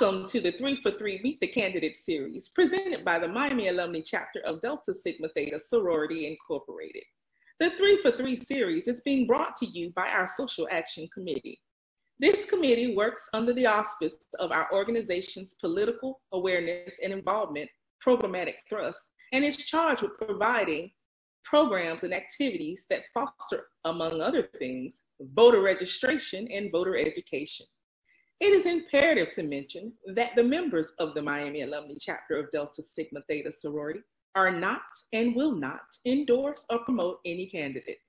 Welcome to the 3 for 3 Meet the Candidate series, presented by the Miami Alumni Chapter of Delta Sigma Theta Sorority Incorporated. The 3 for 3 series is being brought to you by our Social Action Committee. This committee works under the auspice of our organization's political awareness and involvement programmatic thrust, and is charged with providing programs and activities that foster, among other things, voter registration and voter education. It is imperative to mention that the members of the Miami Alumni Chapter of Delta Sigma Theta Sorority are not and will not endorse or promote any candidate.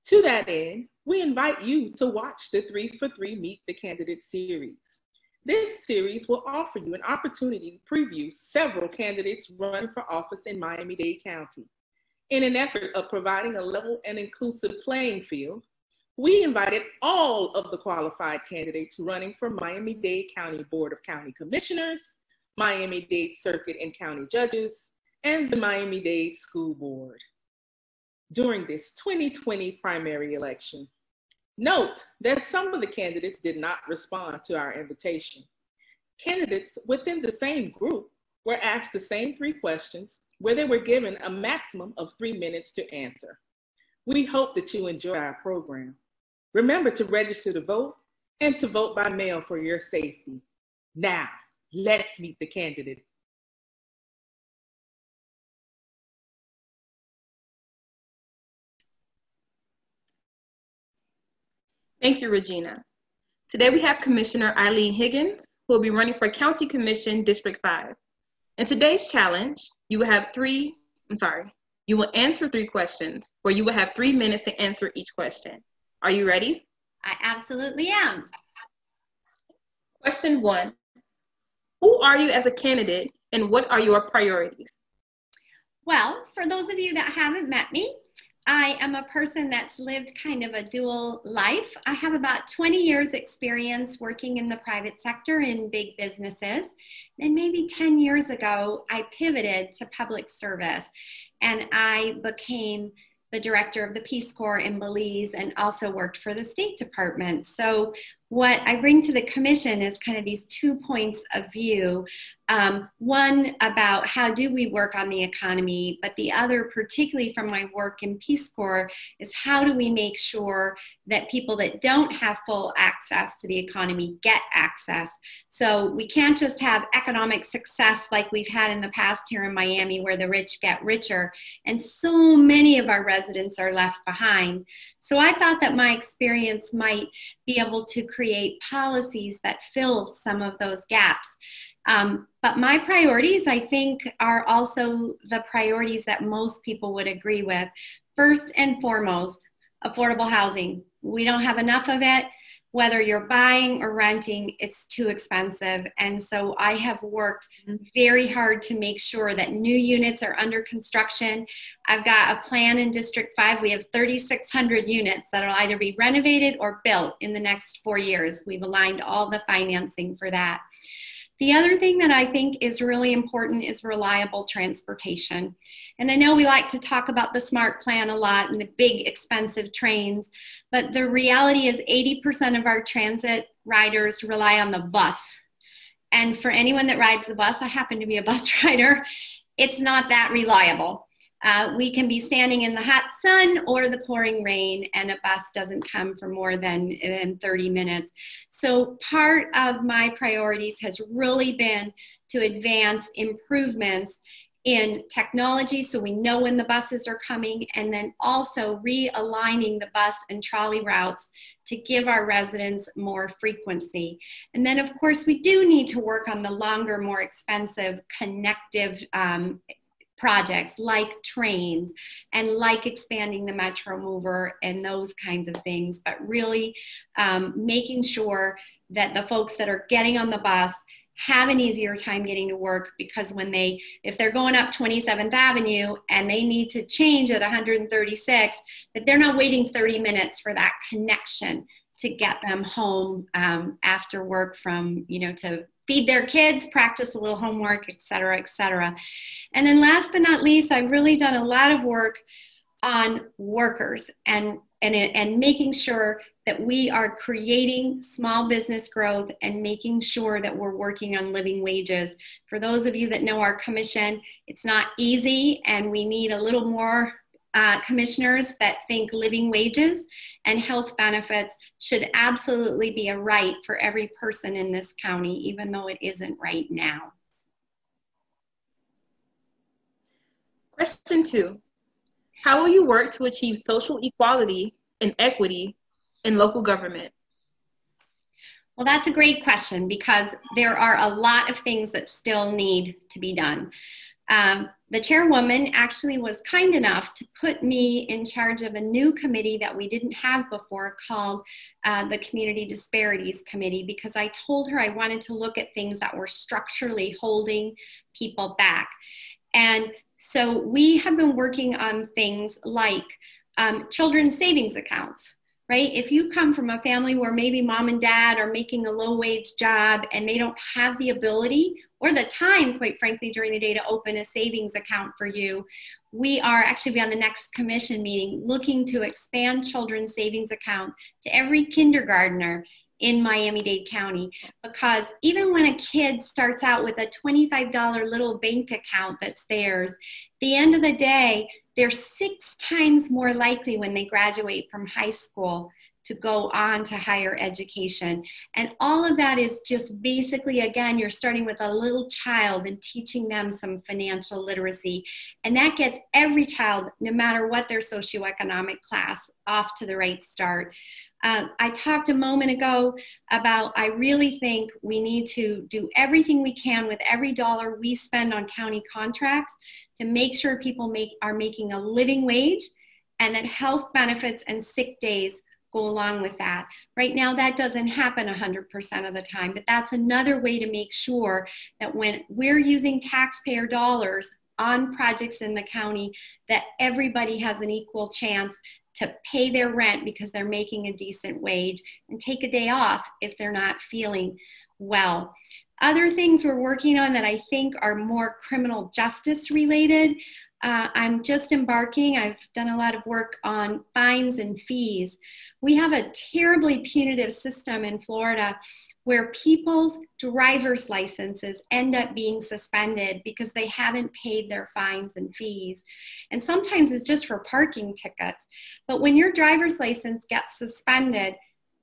To that end, we invite you to watch the 3 for 3 Meet the Candidate series. This series will offer you an opportunity to preview several candidates running for office in Miami-Dade County. In an effort of providing a level and inclusive playing field, we invited all of the qualified candidates running for Miami-Dade County Board of County Commissioners, Miami-Dade Circuit and County Judges, and the Miami-Dade School Board during this 2020 primary election. Note that some of the candidates did not respond to our invitation. Candidates within the same group were asked the same 3 questions, where they were given a maximum of 3 minutes to answer. We hope that you enjoy our program. Remember to register to vote and to vote by mail for your safety. Now, let's meet the candidate. Thank you, Regina. Today we have Commissioner Eileen Higgins, who will be running for County Commission District 5. In today's challenge, you will answer 3 questions, where you will have 3 minutes to answer each question. Are you ready? I absolutely am. Question 1, who are you as a candidate and what are your priorities? Well, for those of you that haven't met me, I am a person that's lived kind of a dual life. I have about 20 years experience working in the private sector in big businesses. And maybe 10 years ago, I pivoted to public service and I became the director of the Peace Corps in Belize and also worked for the State Department. So what I bring to the commission is kind of these 2 points of view. One about how do we work on the economy, but the other, particularly from my work in Peace Corps, is how do we make sure that people that don't have full access to the economy get access. So we can't just have economic success like we've had in the past here in Miami, where the rich get richer, and so many of our residents are left behind. So I thought that my experience might be able to create policies that fill some of those gaps. But my priorities, I think, are also the priorities that most people would agree with. First and foremost, affordable housing. We don't have enough of it. Whether you're buying or renting, it's too expensive. And so I have worked very hard to make sure that new units are under construction. I've got a plan in District 5. We have 3,600 units that will either be renovated or built in the next 4 years. We've aligned all the financing for that. The other thing that I think is really important is reliable transportation. And I know we like to talk about the SMART plan a lot and the big expensive trains, but the reality is 80% of our transit riders rely on the bus. And for anyone that rides the bus, I happen to be a bus rider, it's not that reliable. We can be standing in the hot sun or the pouring rain, and a bus doesn't come for more than 30 minutes. So part of my priorities has really been to advance improvements in technology so we know when the buses are coming, and then also realigning the bus and trolley routes to give our residents more frequency. And then of course we do need to work on the longer, more expensive connective projects like trains and like expanding the Metro Mover and those kinds of things, but really making sure that the folks that are getting on the bus have an easier time getting to work, because if they're going up 27th Avenue and they need to change at 136, that they're not waiting 30 minutes for that connection to get them home after work from, to feed their kids, practice a little homework, et cetera, et cetera. And then last but not least, I've really done a lot of work on workers and making sure that that we are creating small business growth and making sure that we're working on living wages. For those of you that know our commission, it's not easy, and we need a little more commissioners that think living wages and health benefits should absolutely be a right for every person in this county, even though it isn't right now. Question 2, how will you work to achieve social equality and equity in local government? Well, that's a great question, because there are a lot of things that still need to be done. The chairwoman actually was kind enough to put me in charge of a new committee that we didn't have before, called the Community Disparities Committee, because I told her I wanted to look at things that were structurally holding people back. And so we have been working on things like children's savings accounts. Right? If you come from a family where maybe mom and dad are making a low-wage job and they don't have the ability or the time, quite frankly, during the day to open a savings account for you, we are actually be on the next commission meeting looking to expand children's savings account to every kindergartner in Miami-Dade County, because even when a kid starts out with a $25 little bank account that's theirs, at the end of the day, they're 6 times more likely when they graduate from high school to go on to higher education. And all of that is just basically, again, you're starting with a little child and teaching them some financial literacy. And that gets every child, no matter what their socioeconomic class, off to the right start. I talked a moment ago about, I really think we need to do everything we can with every dollar we spend on county contracts to make sure people are making a living wage, and that health benefits and sick days go along with that. Right now, that doesn't happen 100% of the time, but that's another way to make sure that when we're using taxpayer dollars on projects in the county, that everybody has an equal chance to pay their rent because they're making a decent wage, and take a day off if they're not feeling well. Other things we're working on that I think are more criminal justice related. I'm just embarking, I've done a lot of work on fines and fees. We have a terribly punitive system in Florida where people's driver's licenses end up being suspended because they haven't paid their fines and fees. And sometimes it's just for parking tickets. But when your driver's license gets suspended,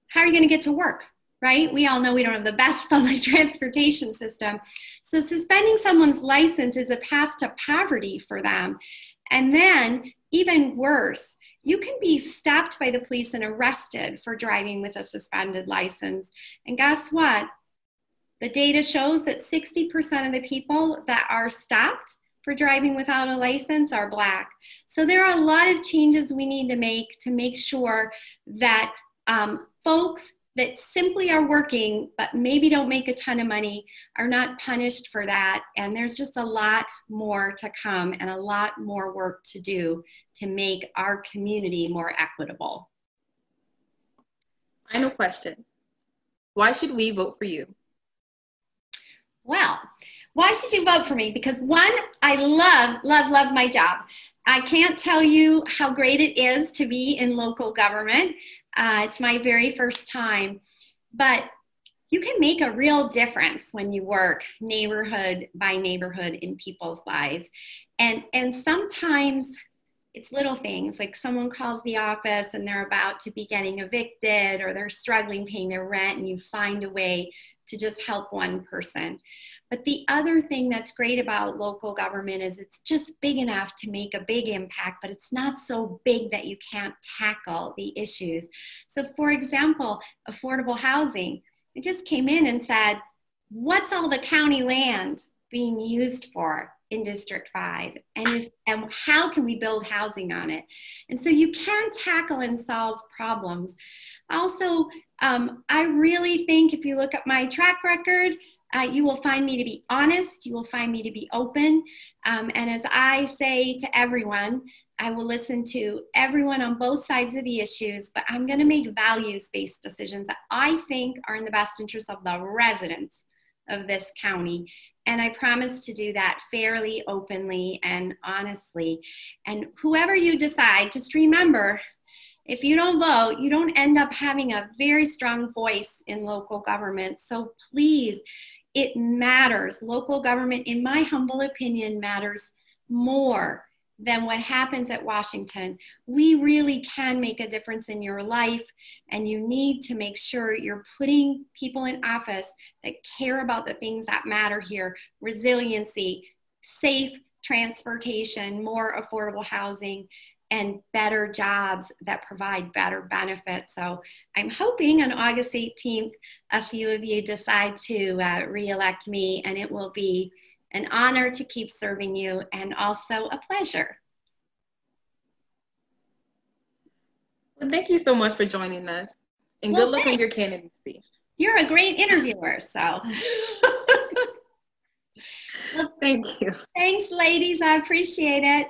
how are you going to get to work? Right? We all know we don't have the best public transportation system. So suspending someone's license is a path to poverty for them. And then, even worse, you can be stopped by the police and arrested for driving with a suspended license. And guess what? The data shows that 60% of the people that are stopped for driving without a license are Black. So there are a lot of changes we need to make sure that folks that simply are working but maybe don't make a ton of money are not punished for that. And there's just a lot more to come and a lot more work to do to make our community more equitable. Final question. Why should we vote for you? Well, why should you vote for me? Because one, I love my job. I can't tell you how great it is to be in local government. It's my very first time, but you can make a real difference when you work neighborhood by neighborhood in people's lives. And sometimes it's little things, like someone calls the office and they're about to be getting evicted, or they're struggling paying their rent, and you find a way to just help one person. But the other thing that's great about local government is it's just big enough to make a big impact, but it's not so big that you can't tackle the issues. So for example, affordable housing, it just came in and said, what's all the county land being used for in District 5? And how can we build housing on it? And so you can tackle and solve problems. Also, I really think if you look at my track record, you will find me to be honest, you will find me to be open, and as I say to everyone, I will listen to everyone on both sides of the issues, but I'm going to make values-based decisions that I think are in the best interest of the residents of this county. And I promise to do that fairly, openly, and honestly. And whoever you decide, just remember, If you don't vote, you don't end up having a very strong voice in local government. So please, it matters. Local government, in my humble opinion, matters more than what happens at Washington. We really can make a difference in your life, and you need to make sure you're putting people in office that care about the things that matter here: resiliency, safe transportation, more affordable housing, and better jobs that provide better benefits. So I'm hoping on August 18th, a few of you decide to re-elect me, and it will be an honor to keep serving you and also a pleasure. Well, thank you so much for joining us, and good luck on your candidacy. You're a great interviewer, so. Well, thank you. Thanks, ladies. I appreciate it.